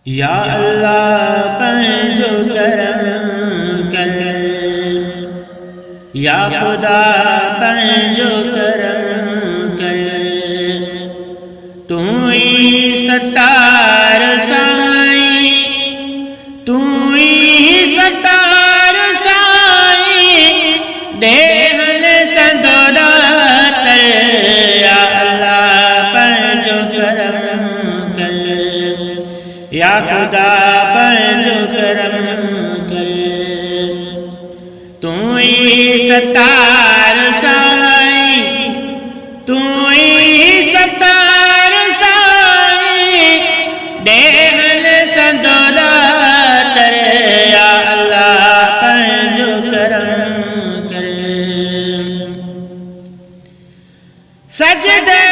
या अल्लाह पंहिंजो करम कर, या खुदा पंहिंजो करम कर। तू ही सत्तार साईं, तू ही सत्तार साईं, देहन संदोदा तर। या अल्लाह पंहिंजो करम कर, या खुदा पंहिंजो करम कर। तू ही सत्तार साईं, तू ही सत्तार साईं, देहन संदोदा तर। या अल्लाह पंहिंजो करम कर। सजदे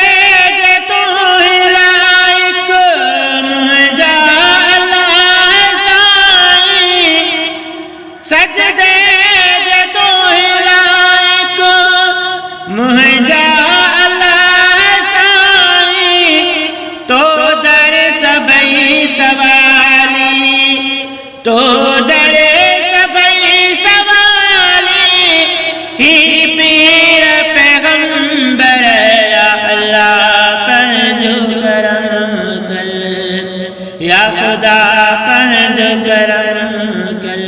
जे तू ही लाइक मुंहिंजा अल्लाह साईं, सजदे जे तू ही लाइक मुंहिंजा अल्लाह साईं। तो दर सभई सवाली, तो दर सभई सवाली, ही पीर पैगंबर। या अल्लाह पंहिंजो करम कर, या खुदा पंहिंजो करम कर।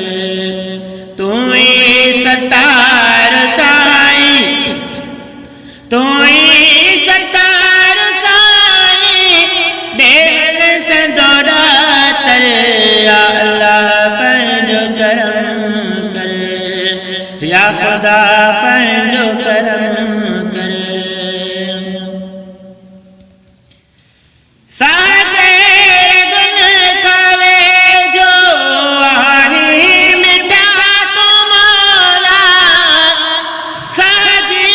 तू ही सत्तार साईं, तू ही सत्तार साईं, देहल संदोदा तर। या अल्लाह पंहिंजो करम कर, या खुदा पंहिंजो करम कर। साजे रगन कावे जो आही मिठा तू मौला, साजी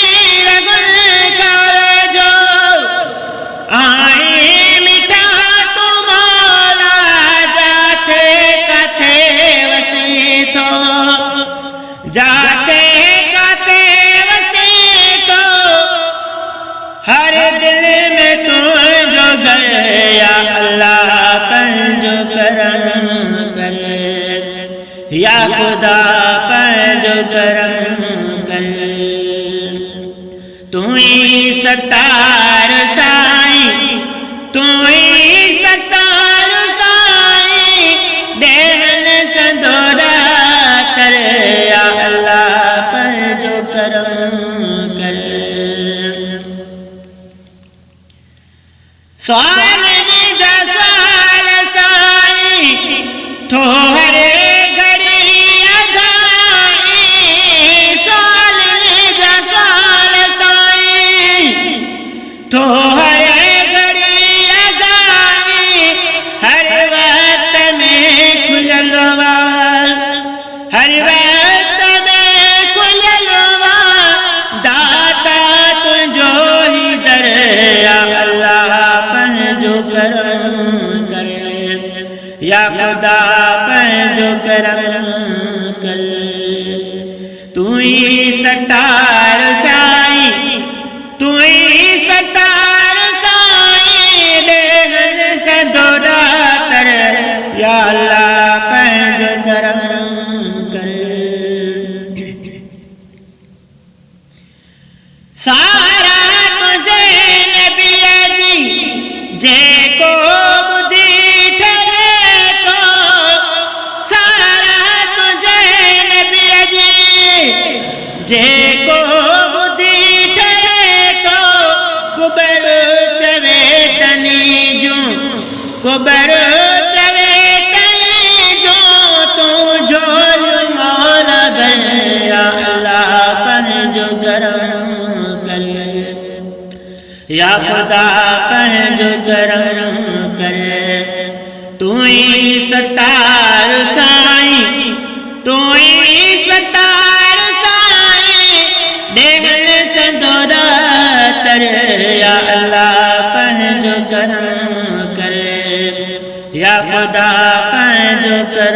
रगन कावे जो आही मिठा तू मौला। जाते कथे वसी तो, जाते कथे वसी तो, हर दिल में तू जो गए। या अल्लाह पंहिंजो करम कर, या खुदा पंहिंजो करम कर। तू ही सत्तार साईं, तू ही सत्तार साईं, देहन संदोदा तर। या अल्लाह पंहिंजो करम कर। स्वालनि जा स्वाल साईं, थोहरे घड़ी अघाई। स्वालनि जा स्वाल साईं, थोहरे घड़ी अघाई। हर वक्त में खुललो वा, हर वक्त में खुललो वा, दाता तुंहिंजो ही दर। या अल्लाह पंहिंजो करम कर, या खुदा पंहिंजो करम कर। तू ही सत्तार साईं, तू ही सत्तार साईं, देहन संदोदा तर। या अल्लाह पंहिंजो करम कर। सारा तुझे नबीअ जी जेको ॿुधी ठरे थो, सारा तुझे नबीअ जी जेको ॿुधी ठरे थो। कुबर चवे तनी जूं, कुबर चवे तनी जूं, तू झोल मौला गए। या अल्लाह पंहिंजो करम कर, या खुदा पंहिंजो करम कर। तू ही सत्तार साईं, तू ही सत्तार साईं, देहल संदोदा तर। या अल्लाह पंहिंजो करम कर, या खुदा पंहिंजो करम